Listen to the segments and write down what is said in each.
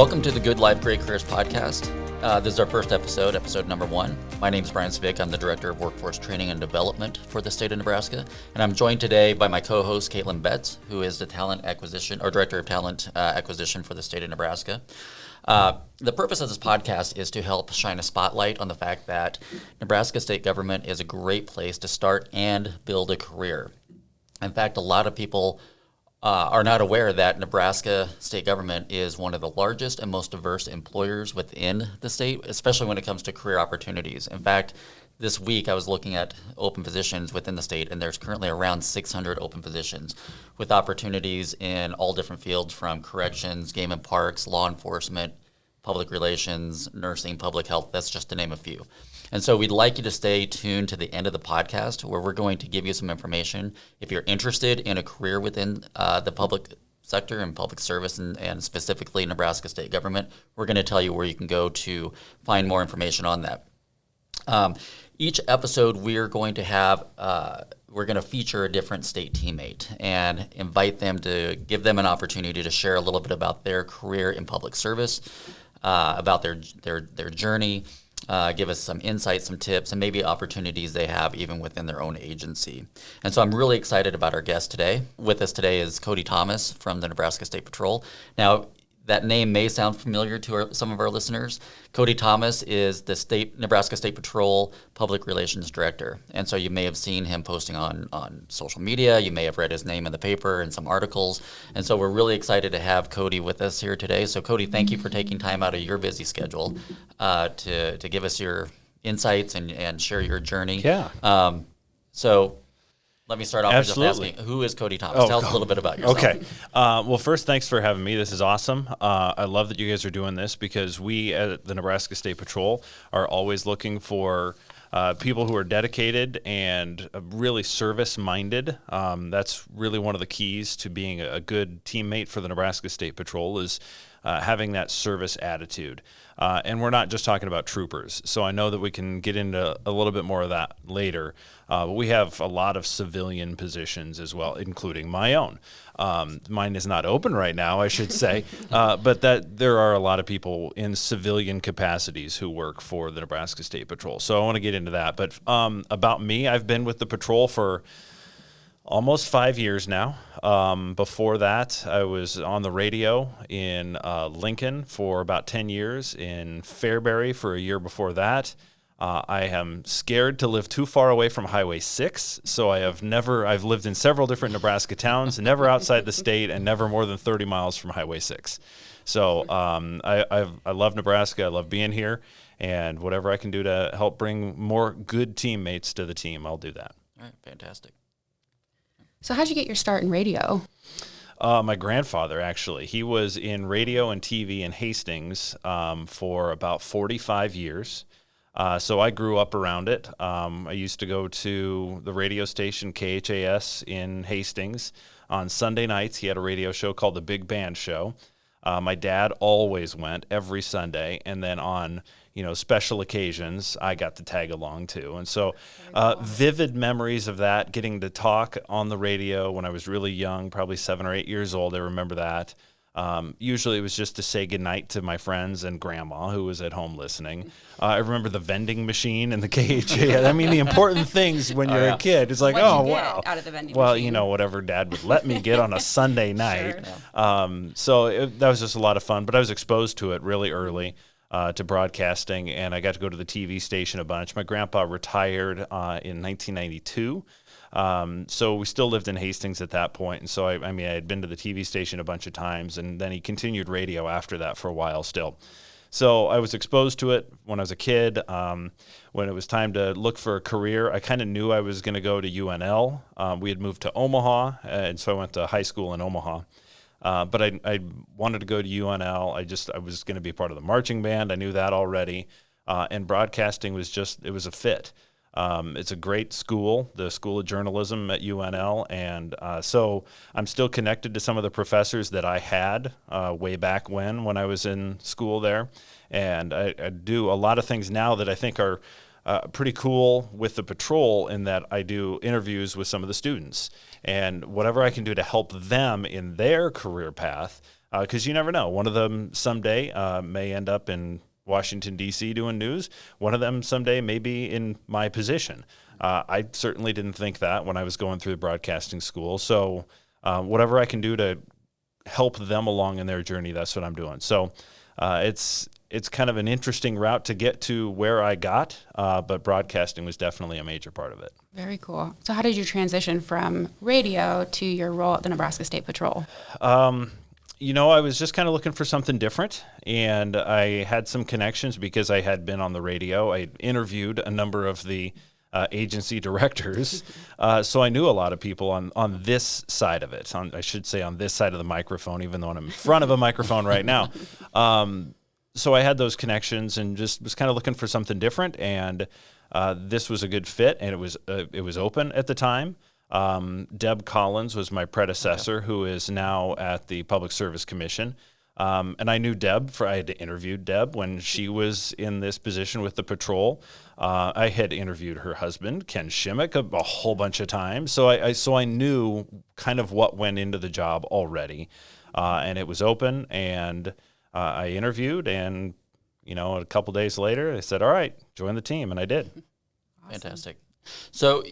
Welcome to the Good Life, Great Careers podcast. This is our first episode number 1. My name is Brian Svick. I'm the Director of Workforce Training and Development for the state of Nebraska. And I'm joined today by my co-host, Caitlin Betts, who is the Talent Acquisition, or Director of Talent Acquisition for the state of Nebraska. The purpose of this podcast is to help shine a spotlight on the fact that Nebraska state government is a great place to start and build a career. In fact, a lot of people are not aware that Nebraska state government is one of the largest and most diverse employers within the state, especially when it comes to career opportunities. In fact, this week I was looking at open positions within the state, and there's currently around 600 open positions with opportunities in all different fields from corrections, game and parks, law enforcement, public relations, nursing, public health. That's just to name a few. And so we'd like you to stay tuned to the end of the podcast where we're going to give you some information. If you're interested in a career within the public sector and public service and specifically Nebraska state government, we're going to tell you where you can go to find more information on that. Each episode we're going to feature a different state teammate and invite them to give them an opportunity to share a little bit about their career in public service, about their journey, give us some insights, some tips, and maybe opportunities they have even within their own agency. And so I'm really excited about our guest today. With us today is Cody Thomas from the Nebraska State Patrol. Now, that name may sound familiar to some of our listeners. Cody Thomas is the Nebraska State Patrol Public Relations Director. And so you may have seen him posting on social media. You may have read his name in the paper and some articles. And so we're really excited to have Cody with us here today. So Cody, thank you for taking time out of your busy schedule to give us your insights and share your journey. Yeah. So let me start off by just asking, who is Cody Thomas? Tell us a little bit about yourself. Okay. Well, first, thanks for having me. This is awesome. I love that you guys are doing this because we at the Nebraska State Patrol are always looking for people who are dedicated and really service-minded. That's really one of the keys to being a good teammate for the Nebraska State Patrol is having that service attitude. And we're not just talking about troopers. So I know that we can get into a little bit more of that later. But we have a lot of civilian positions as well, including my own. Mine is not open right now, I should say. But that there are a lot of people in civilian capacities who work for the Nebraska State Patrol. So I want to get into that. But about me, I've been with the patrol for almost 5 years now. Before that, I was on the radio in Lincoln for about 10 years, in Fairbury for a year before that. I am scared to live too far away from Highway 6, so I've lived in several different Nebraska towns, never outside the state, and never more than 30 miles from Highway 6. So I love Nebraska, I love being here, and whatever I can do to help bring more good teammates to the team, I'll do that. All right, fantastic. So how'd you get your start in radio? My grandfather, actually. He was in radio and TV in Hastings for about 45 years. So I grew up around it. I used to go to the radio station KHAS in Hastings on Sunday nights. He had a radio show called The Big Band Show. My dad always went every Sunday, and then on special occasions, I got to tag along too. And so vivid memories of that, getting to talk on the radio when I was really young, probably 7 or 8 years old. I remember that. Usually it was just to say goodnight to my friends and grandma who was at home listening. I remember the vending machine and the KHA. I mean, the important things when you're a kid. It's like, wow. Out of the vending machine? Whatever Dad would let me get on a Sunday night. Sure. That was just a lot of fun. But I was exposed to it really early. To broadcasting, and I got to go to the TV station a bunch. My grandpa retired in 1992, so we still lived in Hastings at that point. And so, I had been to the TV station a bunch of times, and then he continued radio after that for a while still. So I was exposed to it when I was a kid. When it was time to look for a career, I kind of knew I was going to go to UNL. We had moved to Omaha, and so I went to high school in Omaha. But I wanted to go to UNL. I was going to be part of the marching band. I knew that already. And broadcasting was it was a fit. It's a great school, the School of Journalism at UNL. And so I'm still connected to some of the professors that I had way back when I was in school there. And I do a lot of things now that I think are pretty cool with the patrol in that I do interviews with some of the students. And whatever I can do to help them in their career path, because you never know. One of them someday may end up in Washington, D.C. doing news. One of them someday may be in my position. I certainly didn't think that when I was going through the broadcasting school. So whatever I can do to help them along in their journey, that's what I'm doing. So it's kind of an interesting route to get to where I got, but broadcasting was definitely a major part of it. Very cool. So how did you transition from radio to your role at the Nebraska State Patrol? I was just kind of looking for something different, and I had some connections because I had been on the radio. I interviewed a number of the agency directors, so I knew a lot of people on this side of it. I should say on this side of the microphone, even though I'm in front of a microphone right now. So I had those connections and just was kind of looking for something different, and this was a good fit, and it was open at the time. Deb Collins was my predecessor, who is now at the Public Service Commission. And I knew Deb, I had interviewed Deb when she was in this position with the patrol. I had interviewed her husband, Ken Shimmick, a whole bunch of times. So I knew kind of what went into the job already. And it was open, and I interviewed, and, a couple days later, I said, all right, join the team, and I did. Awesome. Fantastic. So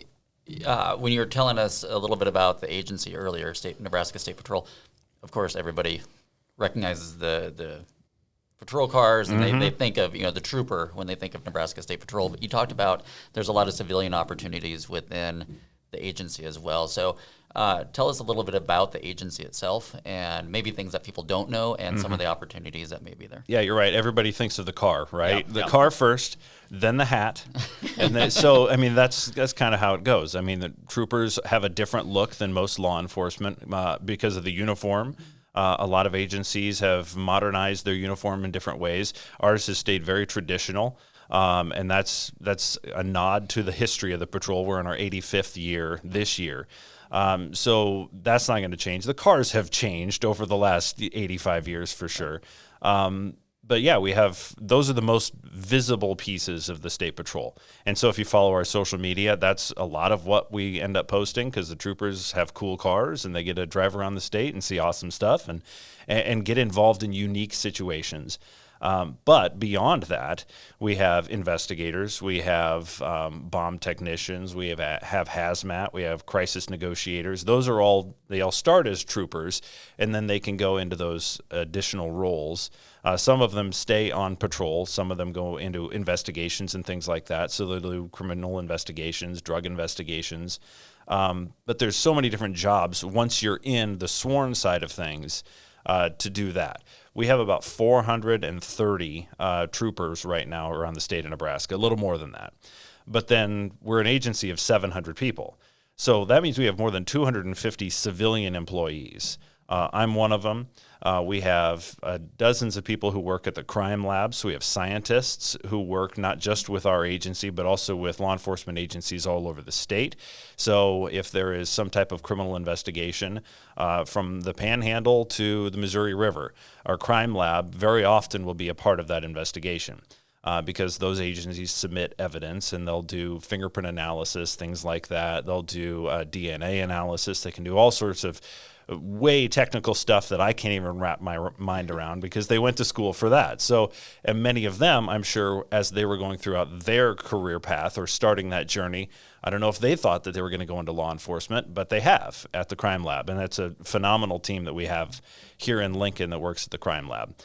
when you were telling us a little bit about the agency earlier, Nebraska State Patrol, of course, everybody recognizes the patrol cars, and they think of the trooper when they think of Nebraska State Patrol. But you talked about there's a lot of civilian opportunities within the agency as well. So tell us a little bit about the agency itself and maybe things that people don't know and some of the opportunities that may be there. Yeah, you're right. Everybody thinks of the car, right? Yeah, the yeah. car first, then the hat. And then, that's kind of how it goes. I mean, the troopers have a different look than most law enforcement because of the uniform. A lot of agencies have modernized their uniform in different ways. Ours has stayed very traditional, and that's a nod to the history of the patrol. We're in our 85th year this year. So that's not going to change. The cars have changed over the last 85 years for sure. But yeah, those are the most visible pieces of the State Patrol. And so if you follow our social media, that's a lot of what we end up posting, because the troopers have cool cars and they get to drive around the state and see awesome stuff and get involved in unique situations. But beyond that, we have investigators, we have bomb technicians, we have hazmat, we have crisis negotiators. They all start as troopers, and then they can go into those additional roles. Some of them stay on patrol, some of them go into investigations and things like that. So they'll do criminal investigations, drug investigations. But there's so many different jobs once you're in the sworn side of things to do that. We have about 430 troopers right now around the state of Nebraska, a little more than that. But then we're an agency of 700 people. So that means we have more than 250 civilian employees. I'm one of them. We have dozens of people who work at the crime lab. So we have scientists who work not just with our agency, but also with law enforcement agencies all over the state. So if there is some type of criminal investigation from the Panhandle to the Missouri River, our crime lab very often will be a part of that investigation. Because those agencies submit evidence, and they'll do fingerprint analysis, things like that. They'll do DNA analysis. They can do all sorts of way technical stuff that I can't even wrap my mind around, because they went to school for that. So, and many of them, I'm sure, as they were going throughout their career path or starting that journey, I don't know if they thought that they were going to go into law enforcement, but they have at the crime lab. And that's a phenomenal team that we have here in Lincoln that works at the crime lab.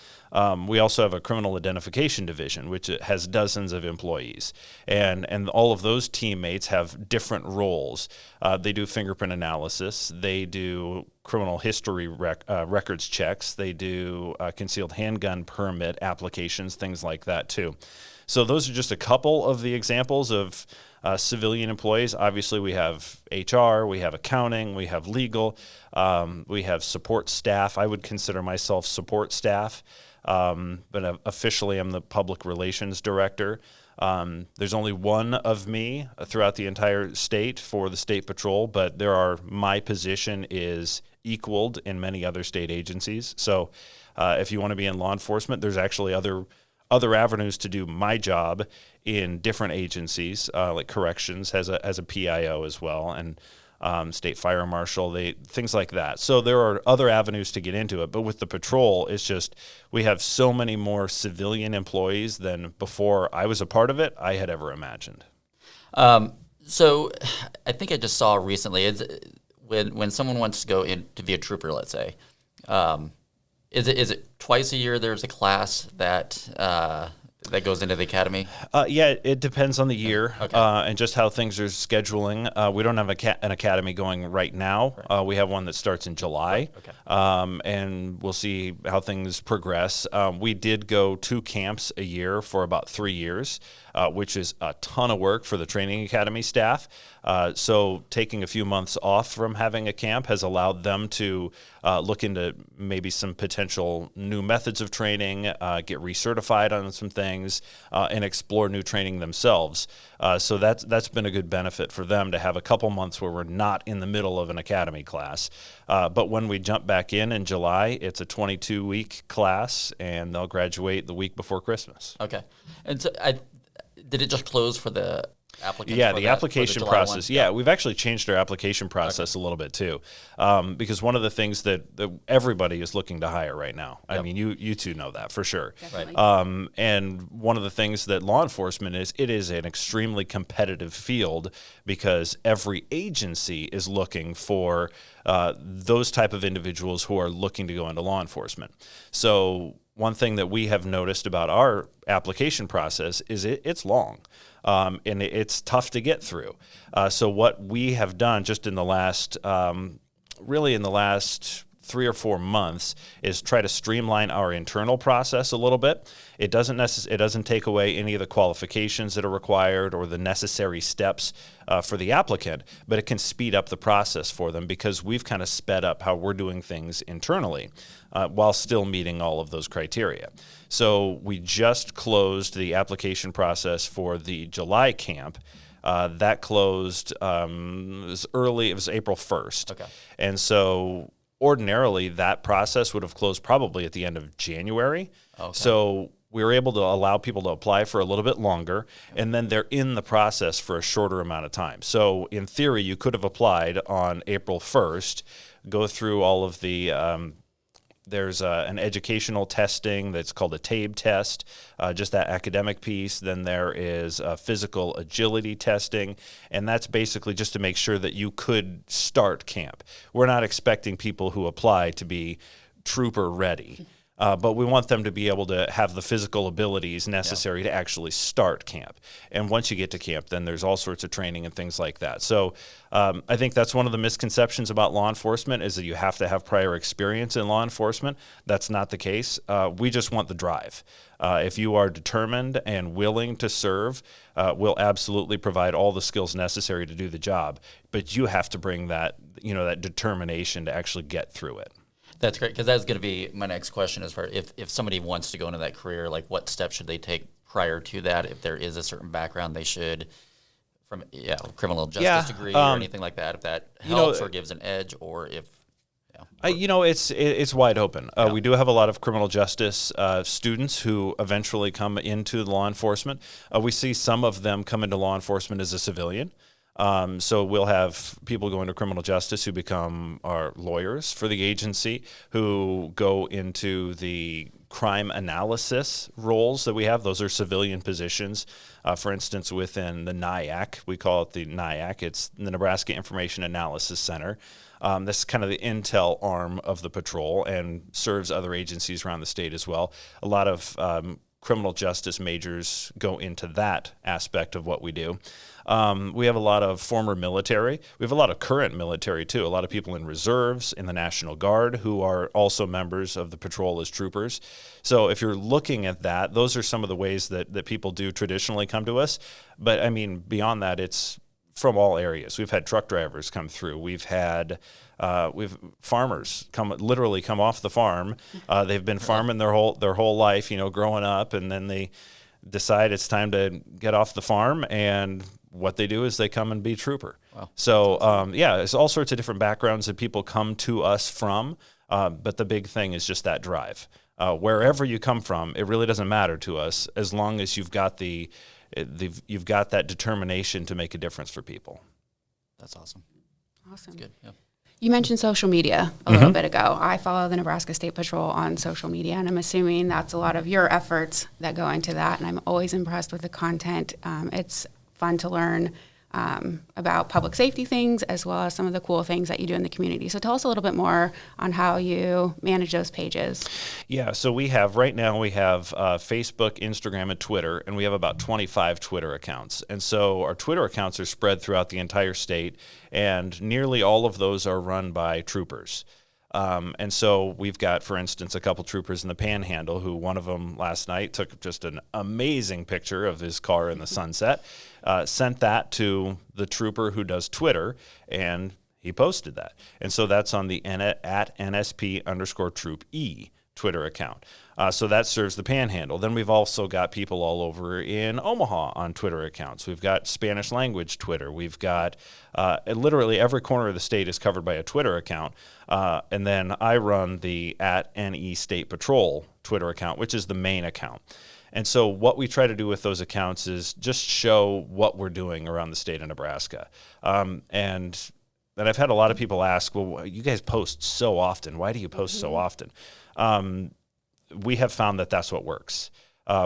We also have a criminal identification division, which has dozens of employees. And all of those teammates have different roles. They do fingerprint analysis. They do criminal history records checks. They do concealed handgun permit applications, things like that too. So those are just a couple of the examples of civilian employees. Obviously, we have HR, we have accounting, we have legal, we have support staff. I would consider myself support staff. But officially I'm the public relations director. There's only one of me throughout the entire state for the State Patrol, but my position is equaled in many other state agencies. So if you want to be in law enforcement, there's actually other avenues to do my job in different agencies, like corrections has a PIO as well. And state fire marshal, things like that. So there are other avenues to get into it. But with the patrol, it's just we have so many more civilian employees than before I was a part of it I had ever imagined. So I think I just saw recently when someone wants to go in to be a trooper, let's say, is it twice a year there's a class that goes into the academy? Yeah, it depends on the year Okay. And just how things are scheduling. We don't have an academy going right now. Right. We have one that starts in July, Okay. and we'll see how things progress. We did go 2 camps a year for about 3 years, which is a ton of work for the training academy staff. So taking a few months off from having a camp has allowed them to look into maybe some potential new methods of training, get recertified on some things, and explore new training themselves. So that's been a good benefit for them to have a couple months where we're not in the middle of an academy class. But when we jump back in July, it's a 22-week class, and they'll graduate the week before Christmas. Okay. And so did it just close for the applicants? Yeah, for the that, application for the July process. one? Yeah, we've actually changed our application process a little bit too, because one of the things that everybody is looking to hire right now. I Yep. mean, you two know that for sure. Definitely. And one of the things that law enforcement it is an extremely competitive field because every agency is looking for those type of individuals who are looking to go into law enforcement. So one thing that we have noticed about our application process is it's long. And it's tough to get through. So what we have done just in the last, really in the last 3 or 4 months is try to streamline our internal process a little bit. It doesn't take away any of the qualifications that are required or the necessary steps for the applicant, but it can speed up the process for them because we've kind of sped up how we're doing things internally while still meeting all of those criteria. So we just closed the application process for the July camp. That closed it was early. It was April 1st. Okay. And so ordinarily that process would have closed probably at the end of January. Okay. So we were able to allow people to apply for a little bit longer, and then they're in the process for a shorter amount of time. So in theory, you could have applied on April 1st, go through all of the there's an educational testing that's called a TABE test, just that academic piece. Then there is physical agility testing, and that's basically just to make sure that you could start camp. We're not expecting people who apply to be trooper ready. But we want them to be able to have the physical abilities necessary to actually start camp. And once you get to camp, then there's all sorts of training and things like that. So I think that's one of the misconceptions about law enforcement is that you have to have prior experience in law enforcement. That's not the case. We just want the drive. If you are determined and willing to serve, we'll absolutely provide all the skills necessary to do the job. But you have to bring that, that determination to actually get through it. That's great, because that's going to be my next question as far if somebody wants to go into that career, like what steps should they take prior to that? If there is a certain background they should, from criminal justice degree or anything like that, if that helps or gives an edge, or if it's wide open. We do have a lot of criminal justice students who eventually come into law enforcement. We see some of them come into law enforcement as a civilian. So we'll have people go into criminal justice who become our lawyers for the agency, who go into the crime analysis roles that we have. Those are civilian positions. For instance, within the NIAC, we call it the NIAC. It's the Nebraska Information Analysis Center. This is kind of the intel arm of the patrol and serves other agencies around the state as well. A lot of criminal justice majors go into that aspect of what we do. We have a lot of former military. We have a lot of current military, too. A lot of people in reserves, in the National Guard, who are also members of the patrol as troopers. So if you're looking at that, those are some of the ways that people do traditionally come to us. But, I mean, beyond that, it's from all areas. We've had truck drivers come through. We've had farmers literally come off the farm. They've been farming their whole life, growing up, and then they decide it's time to get off the farm, and what they do is they come and be trooper. Wow. So it's all sorts of different backgrounds that people come to us from, but the big thing is just that drive. Wherever you come from, it really doesn't matter to us as long as you've got you've got that determination to make a difference for people. That's awesome. Awesome. Good. Yeah. You mentioned social media a little bit ago. I follow the Nebraska State Patrol on social media, and I'm assuming that's a lot of your efforts that go into that, and I'm always impressed with the content. It's fun to learn about public safety things as well as some of the cool things that you do in the community. So tell us a little bit more on how you manage those pages. Yeah, so right now we have Facebook, Instagram, and Twitter, and we have about 25 Twitter accounts. And so our Twitter accounts are spread throughout the entire state, and nearly all of those are run by troopers. And so we've got, for instance, a couple troopers in the Panhandle who one of them last night took just an amazing picture of his car in the sunset, sent that to the trooper who does Twitter, and he posted that. And so that's on the at NSP_Troop E Twitter account. So that serves the Panhandle. Then we've also got people all over in Omaha on Twitter accounts. We've got Spanish language Twitter. We've got literally every corner of the state is covered by a Twitter account. And then I run the at NE State Patrol Twitter account, which is the main account. And so what we try to do with those accounts is just show what we're doing around the state of Nebraska. And I've had a lot of people ask, well, you guys post so often. Why do you post so often? We have found that that's what works.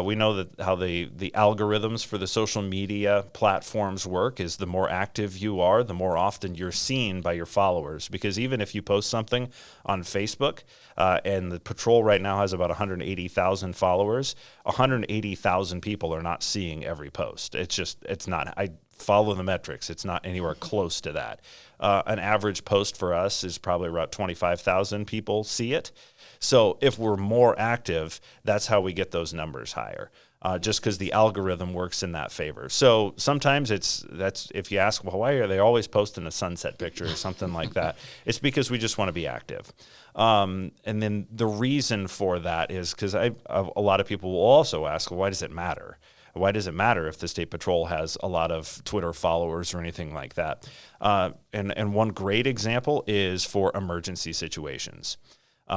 We know that how the algorithms for the social media platforms work is the more active you are, the more often you're seen by your followers. Because even if you post something on Facebook, and the patrol right now has about 180,000 followers, 180,000 people are not seeing every post. It's not. I follow the metrics. It's not anywhere close to that. An average post for us is probably about 25,000 people see it. So if we're more active, that's how we get those numbers higher, just because the algorithm works in that favor. So sometimes that's if you ask, well, why are they always posting a sunset picture or something like that? It's because we just want to be active. And then the reason for that is because a lot of people will also ask, well, why does it matter? Why does it matter if the State Patrol has a lot of Twitter followers or anything like that? And one great example is for emergency situations.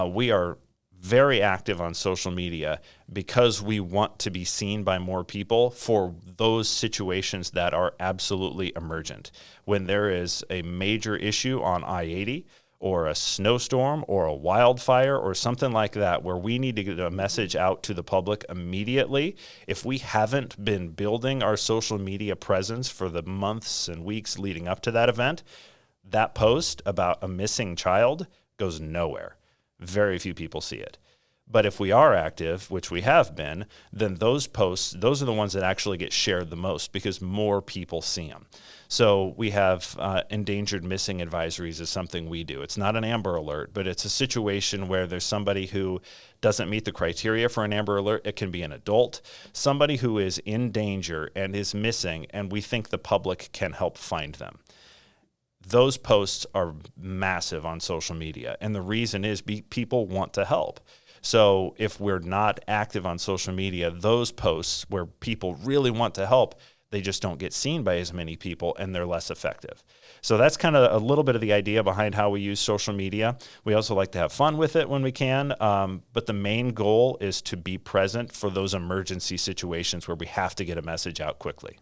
We are very active on social media because we want to be seen by more people for those situations that are absolutely emergent. When there is a major issue on I-80 or a snowstorm or a wildfire or something like that where we need to get a message out to the public immediately, if we haven't been building our social media presence for the months and weeks leading up to that event, that post about a missing child goes nowhere. Very few people see it. But if we are active, which we have been, then those posts, those are the ones that actually get shared the most because more people see them. So we have endangered missing advisories is something we do. It's not an Amber Alert, but it's a situation where there's somebody who doesn't meet the criteria for an Amber Alert. It can be an adult, somebody who is in danger and is missing, and we think the public can help find them. Those posts are massive on social media, and the reason is people want to help. So if we're not active on social media, those posts where people really want to help, they just don't get seen by as many people, and they're less effective. So that's kind of a little bit of the idea behind how we use social media. We also like to have fun with it when we can, but the main goal is to be present for those emergency situations where we have to get a message out quickly.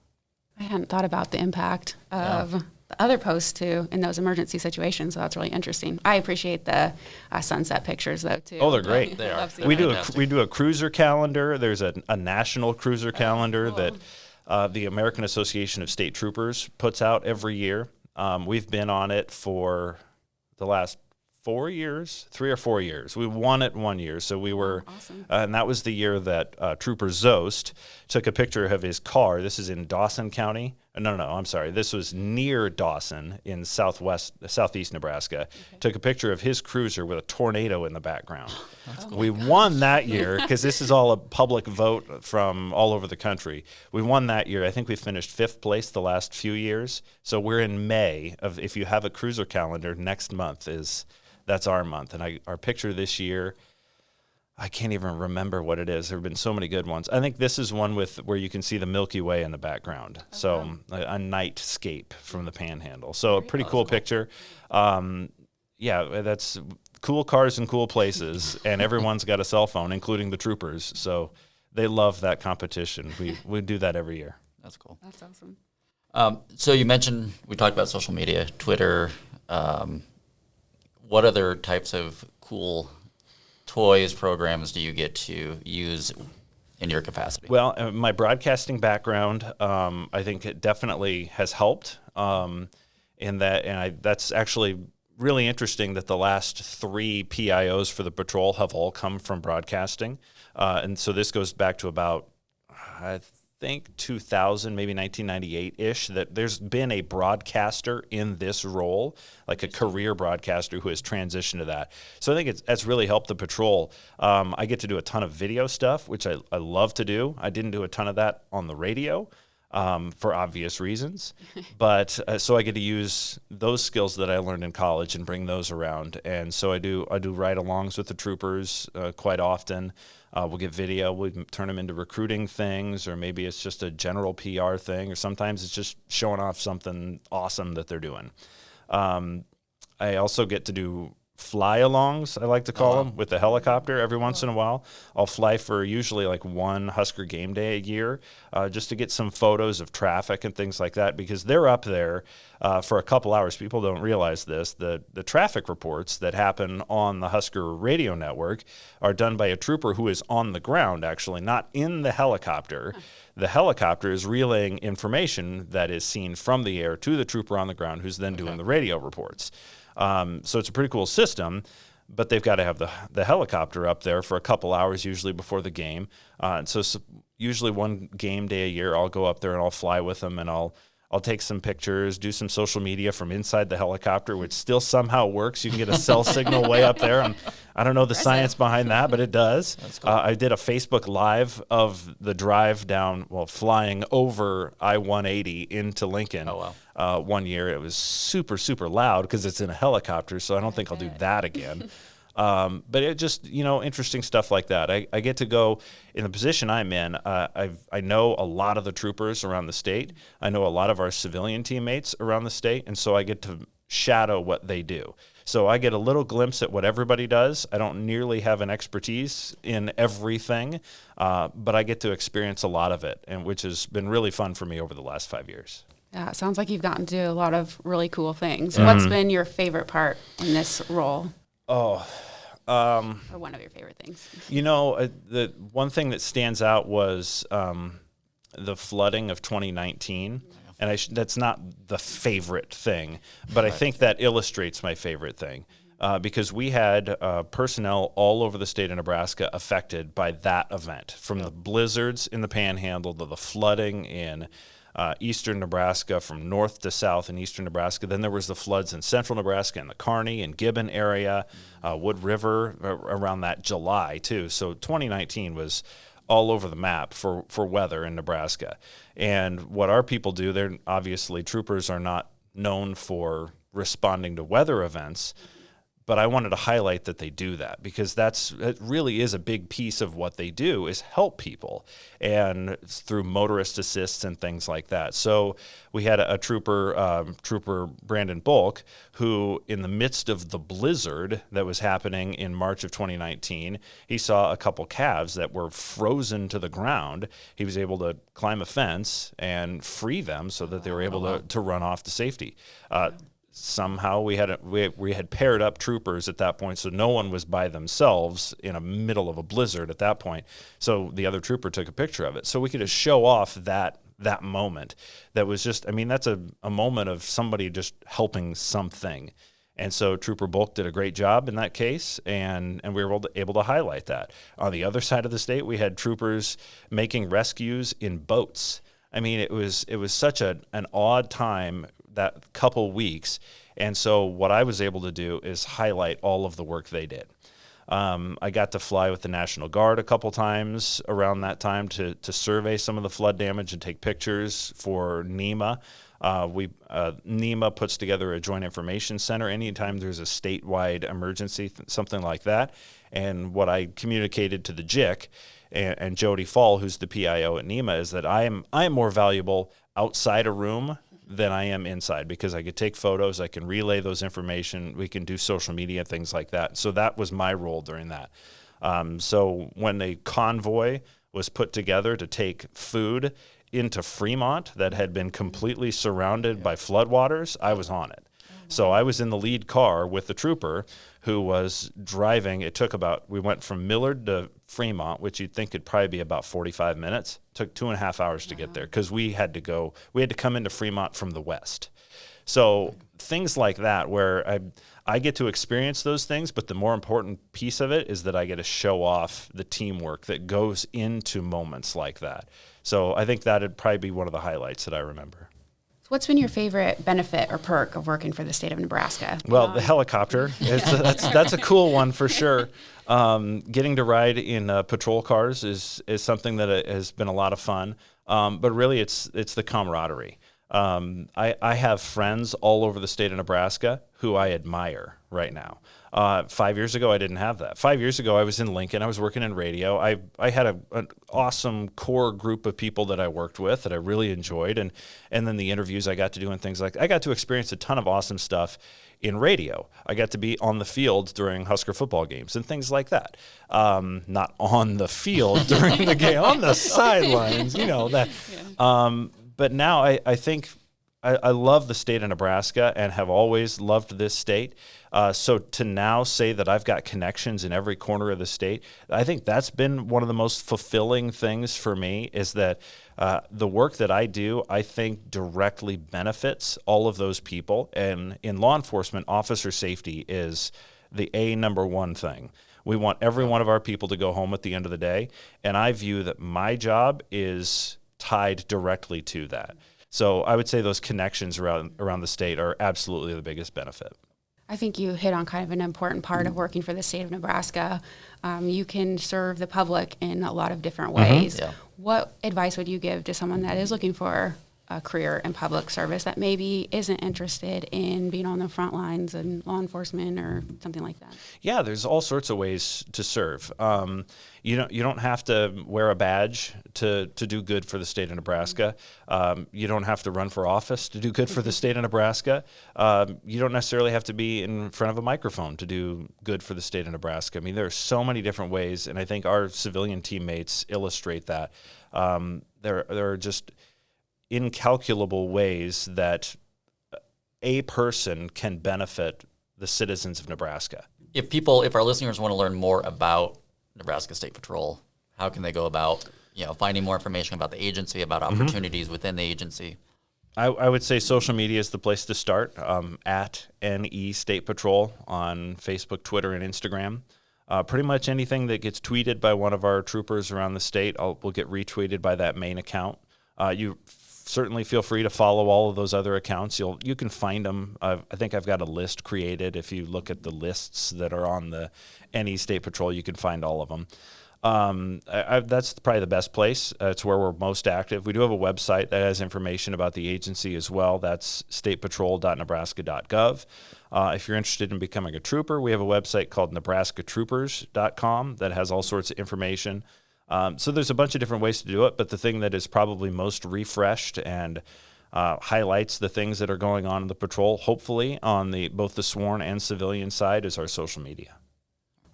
I hadn't thought about the impact of the other posts too in those emergency situations, so that's really interesting. I appreciate the sunset pictures though too. Oh, they're great. They are. We do a cruiser calendar. There's a national cruiser calendar that the American Association of State Troopers puts out every year. We've been on it for the last 4 years, 3 or 4 years. We won it 1 year, so we were, awesome. And that was the year that Trooper Zost took a picture of his car. This is in Dawson County. No, I'm sorry. This was near Dawson in southeast Nebraska. Okay. Took a picture of his cruiser with a tornado in the background. We won that year because this is all a public vote from all over the country. We won that year. I think we finished 5th place the last few years. So we're in May of, if you have a cruiser calendar, next month that's our month. And our picture this year, I can't even remember what it is. There have been so many good ones. I think this is one where you can see the Milky Way in the background. Okay. So a nightscape from the Panhandle. So a pretty cool picture. Yeah, that's cool cars and cool places, and everyone's got a cell phone, including the troopers. So they love that competition. We do that every year. That's cool. That's awesome. So you mentioned, we talked about social media, Twitter, what other types of cool toys, programs do you get to use in your capacity? Well, my broadcasting background, I think it definitely has helped in that, and that's actually really interesting that the last 3 PIOs for the patrol have all come from broadcasting. And so this goes back to about, I think 2000, maybe 1998-ish, that there's been a broadcaster in this role, like a career broadcaster who has transitioned to that. So I think that's really helped the patrol. I get to do a ton of video stuff, which I love to do. I didn't do a ton of that on the radio for obvious reasons. But so I get to use those skills that I learned in college and bring those around. And so I do ride-alongs with the troopers quite often. We'll get video, we'll turn them into recruiting things, or maybe it's just a general PR thing, or sometimes it's just showing off something awesome that they're doing. I also get to do fly-alongs, I like to call them, with the helicopter every once in a while. I'll fly for usually like one Husker game day a year just to get some photos of traffic and things like that, because they're up there for a couple hours. People don't realize this. The traffic reports that happen on the Husker radio network are done by a trooper who is on the ground, actually, not in the helicopter. The helicopter is relaying information that is seen from the air to the trooper on the ground, who's then doing the radio reports. So it's a pretty cool system, but they've got to have the helicopter up there for a couple hours, usually before the game. And so usually one game day a year, I'll go up there and I'll fly with them, and I'll take some pictures, do some social media from inside the helicopter, which still somehow works. You can get a cell signal way up there. I don't know the science behind that, but it does. That's cool. I did a Facebook Live of the drive down, flying over I-180 into Lincoln. Oh, wow. One year. It was super, super loud because it's in a helicopter, so I don't think I'll do that again. But it just, interesting stuff like that. I get to go in the position I'm in. I know a lot of the troopers around the state. I know a lot of our civilian teammates around the state, and so I get to shadow what they do. So I get a little glimpse at what everybody does. I don't nearly have an expertise in everything, but I get to experience a lot of it, and which has been really fun for me over the last 5 years. Yeah, it sounds like you've gotten to do a lot of really cool things. What's been your favorite part in this role? Or one of your favorite things? The one thing that stands out was the flooding of 2019. And that's not the favorite thing, but I think that illustrates my favorite thing. Because we had personnel all over the state of Nebraska affected by that event, from the blizzards in the Panhandle to the flooding in eastern Nebraska, from north to south in eastern Nebraska. Then there was the floods in central Nebraska in the Kearney and Gibbon area, Wood River around that July too. So 2019 was all over the map for weather in Nebraska. And what our people do, they're obviously, troopers are not known for responding to weather events, but I wanted to highlight that they do that, because it really is a big piece of what they do, is help people, and through motorist assists and things like that. So we had a trooper Brandon Bulk, who in the midst of the blizzard that was happening in March of 2019, he saw a couple calves that were frozen to the ground. He was able to climb a fence and free them so that they were able to run off to safety. Somehow we had paired up troopers at that point, so no one was by themselves in the middle of a blizzard at that point. So the other trooper took a picture of it, so we could just show off that moment. That was just, that's a moment of somebody just helping something. And so Trooper Bulk did a great job in that case, and we were able to highlight that. On the other side of the state, we had troopers making rescues in boats. It was such an odd time, that couple weeks. And so what I was able to do is highlight all of the work they did. I got to fly with the National Guard a couple times around that time to survey some of the flood damage and take pictures for NEMA. NEMA puts together a Joint Information Center anytime there's a statewide emergency, something like that. And what I communicated to the JIC and Jody Fall, who's the PIO at NEMA, is that I am more valuable outside a room than I am inside, because I could take photos, I can relay those information, we can do social media, things like that. So that was my role during that. So when the convoy was put together to take food into Fremont that had been completely surrounded by floodwaters, I was on it. So I was in the lead car with the trooper who was driving. We went from Millard to Fremont, which you'd think could probably be about 45 minutes. It took 2.5 hours to get there because we had to come into Fremont from the west. So things like that where I get to experience those things, but the more important piece of it is that I get to show off the teamwork that goes into moments like that. So I think that'd probably be one of the highlights that I remember. What's been your favorite benefit or perk of working for the state of Nebraska? Well, the helicopter, that's a cool one for sure. Getting to ride in patrol cars is something that has been a lot of fun. But really it's the camaraderie. I have friends all over the state of Nebraska who I admire right now. 5 years ago, I didn't have that. 5 years ago, I was in Lincoln. I was working in radio. I had an awesome core group of people that I worked with that I really enjoyed. And then the interviews I got to do and things like that. I got to experience a ton of awesome stuff in radio. I got to be on the field during Husker football games and things like that. Not on the field during the game, on the sidelines, that. Yeah. But now I think I love the state of Nebraska and have always loved this state. So to now say that I've got connections in every corner of the state, I think that's been one of the most fulfilling things for me is that the work that I do, I think directly benefits all of those people. And in law enforcement, officer safety is the number one thing. We want every one of our people to go home at the end of the day. And I view that my job is tied directly to that. So I would say those connections around the state are absolutely the biggest benefit. I think you hit on kind of an important part of working for the state of Nebraska. You can serve the public in a lot of different ways. Mm-hmm. Yeah. What advice would you give to someone that is looking for a career in public service that maybe isn't interested in being on the front lines in law enforcement or something like that? Yeah, there's all sorts of ways to serve. You don't have to wear a badge to do good for the state of Nebraska. You don't have to run for office to do good for the state of Nebraska. You don't necessarily have to be in front of a microphone to do good for the state of Nebraska. I mean, there are so many different ways, and I think our civilian teammates illustrate that. There are just incalculable ways that a person can benefit the citizens of Nebraska. If our listeners want to learn more about Nebraska State Patrol, how can they go about, finding more information about the agency, about opportunities within the agency? I would say social media is the place to start, at NE State Patrol on Facebook, Twitter, and Instagram. Pretty much anything that gets tweeted by one of our troopers around the state will get retweeted by that main account. You certainly feel free to follow all of those other accounts. You can find them. I think I've got a list created. If you look at the lists that are on the NE State Patrol, you can find all of them. That's probably the best place. It's where we're most active. We do have a website that has information about the agency as well. That's statepatrol.nebraska.gov. If you're interested in becoming a trooper, we have a website called nebraskatroopers.com that has all sorts of information. So there's a bunch of different ways to do it, but the thing that is probably most refreshed and highlights the things that are going on in the patrol, hopefully on both the sworn and civilian side, is our social media.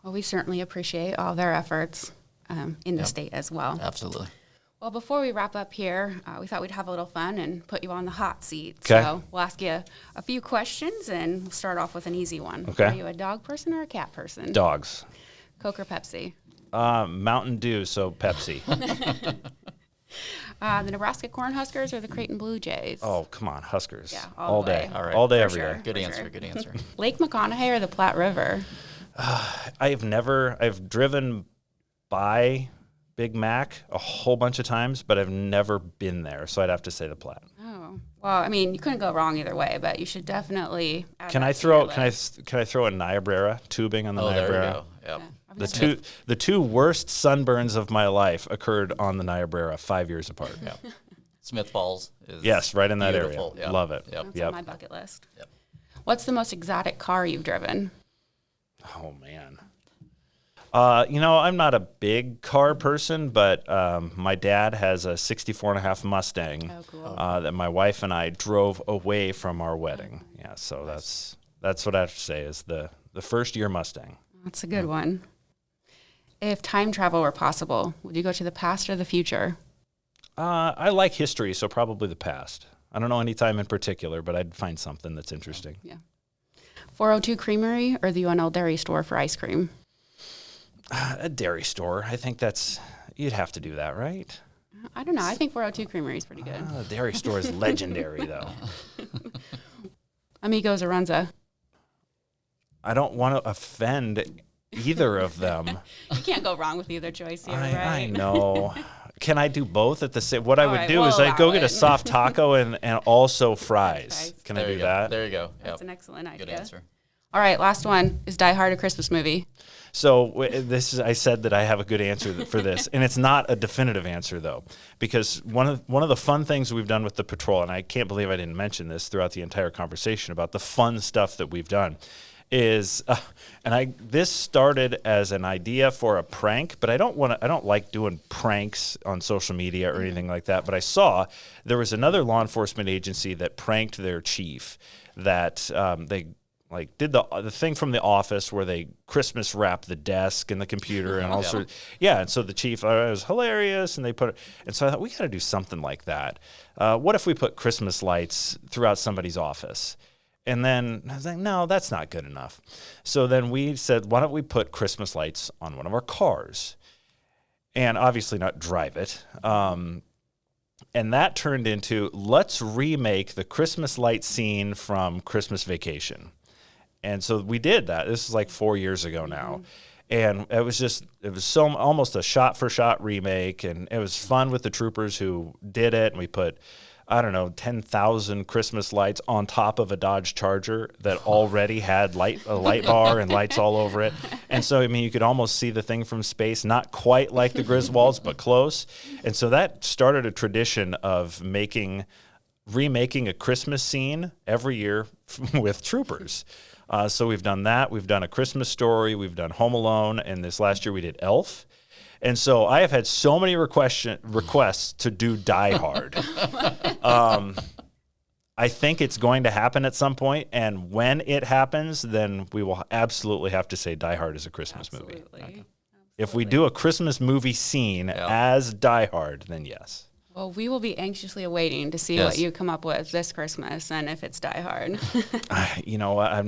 Well, we certainly appreciate all their efforts in the state as well. Absolutely. Well, before we wrap up here, we thought we'd have a little fun and put you on the hot seat. Okay. So we'll ask you a few questions, and we'll start off with an easy one. Okay. Are you a dog person or a cat person? Dogs. Coke or Pepsi? Mountain Dew, so Pepsi. The Nebraska Cornhuskers or the Creighton Blue Jays? Oh, come on, Huskers. Yeah, all the day. way. All right. All day, For every sure. day. Good answer. Good answer. Lake McConaughey or the Platte River? I've driven by Big Mac a whole bunch of times, but I've never been there, so I'd have to say the Platte. Oh, well, I mean, you couldn't go wrong either way, but you should definitely add Can that I to throw your can list. I throw a Niobrara tubing on the Oh, there you Niobrara? go. Yep. Yeah, I've never- The two worst sunburns of my life occurred on the Niobrara 5 years apart. Yep. Smith Falls is Yes, right in that beautiful. area. Yep. Love it. Yep. That's Yep. on my bucket list. Yep. What's the most exotic car you've driven? Oh man. I'm not a big car person, but my dad has a 64.5 Mustang Oh, cool. that my wife and I drove away from our wedding. Yeah, so that's what I have to say is the first year Mustang. That's a good one. If time travel were possible, would you go to the past or the future? I like history, so probably the past. I don't know any time in particular, but I'd find something that's interesting. Yeah. 402 Creamery or the UNL Dairy Store for ice cream? A dairy store. I think you'd have to do that, right? I don't know. I think 402 Creamery is pretty good. The dairy store is legendary, though. Amigos or Runza? I don't want to offend either of them. You can't go wrong with either choice here, right? I know. Can I do both at the same? What I would do we'll is I'd go allow get a it. soft taco and also fries. Can I There do you go. that? There you go. That's Yep. an excellent idea. Good answer. All right, last one. Is Die Hard a Christmas movie? So I said that I have a good answer for this, and it's not a definitive answer though, because one of the fun things we've done with the patrol, and I can't believe I didn't mention this throughout the entire conversation about the fun stuff that we've done, is this started as an idea for a prank, but I don't like doing pranks on social media or anything like that. But I saw there was another law enforcement agency that pranked their chief, that they did the thing from The Office where they Christmas wrap the desk and the computer and all sorts. Yeah, and so the chief, it was hilarious, and so I thought we got to do something like that. What if we put Christmas lights throughout somebody's office? And then I was like, no, that's not good enough. So then we said, why don't we put Christmas lights on one of our cars? And obviously not drive it. And that turned into, let's remake the Christmas light scene from Christmas Vacation. And so we did that. This is like 4 years ago now. And it was almost a shot-for-shot remake. And it was fun with the troopers who did it. And we put, 10,000 Christmas lights on top of a Dodge Charger that already had a light bar and lights all over it. And so, you could almost see the thing from space, not quite like the Griswolds, but close. And so that started a tradition of remaking a Christmas scene every year with troopers. So we've done that. We've done A Christmas Story. We've done Home Alone. And this last year we did Elf. And so I have had so many requests to do Die Hard. I think it's going to happen at some point. And when it happens, then we will absolutely have to say Die Hard is a Christmas movie. Okay. If we do a Christmas movie scene as Die Hard, then yes. Well, we will be anxiously awaiting to see what you come up with this Christmas and if it's Die Hard. You know what?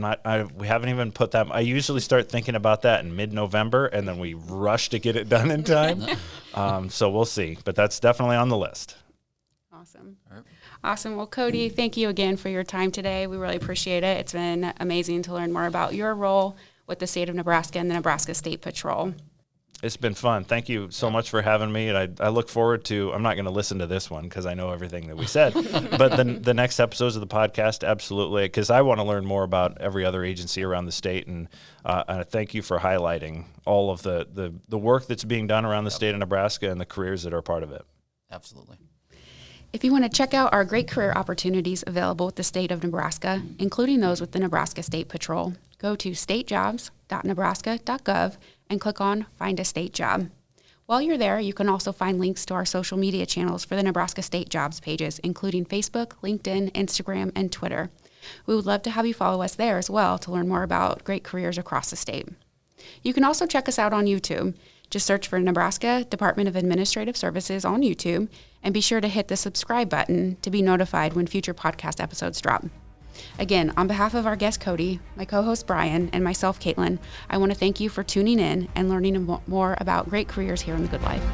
We haven't even put that. I usually start thinking about that in mid-November, and then we rush to get it done in time. So we'll see. But that's definitely on the list. Awesome. All right. Awesome. Well, Cody, thank you again for your time today. We really appreciate it. It's been amazing to learn more about your role with the state of Nebraska and the Nebraska State Patrol. It's been fun. Thank you so much for having me. And I look forward to, I'm not going to listen to this one because I know everything that we said, but the next episodes of the podcast, absolutely, because I want to learn more about every other agency around the state. And thank you for highlighting all of the work that's being done around the state of Nebraska and the careers that are part of it. Absolutely. If you want to check out our great career opportunities available with the state of Nebraska, including those with the Nebraska State Patrol, go to statejobs.nebraska.gov and click on Find a State Job. While you're there, you can also find links to our social media channels for the Nebraska State Jobs pages, including Facebook, LinkedIn, Instagram, and Twitter. We would love to have you follow us there as well to learn more about great careers across the state. You can also check us out on YouTube. Just search for Nebraska Department of Administrative Services on YouTube and be sure to hit the subscribe button to be notified when future podcast episodes drop. Again, on behalf of our guest Cody, my co-host Brian, and myself, Caitlin, I want to thank you for tuning in and learning more about great careers here in the Good Life.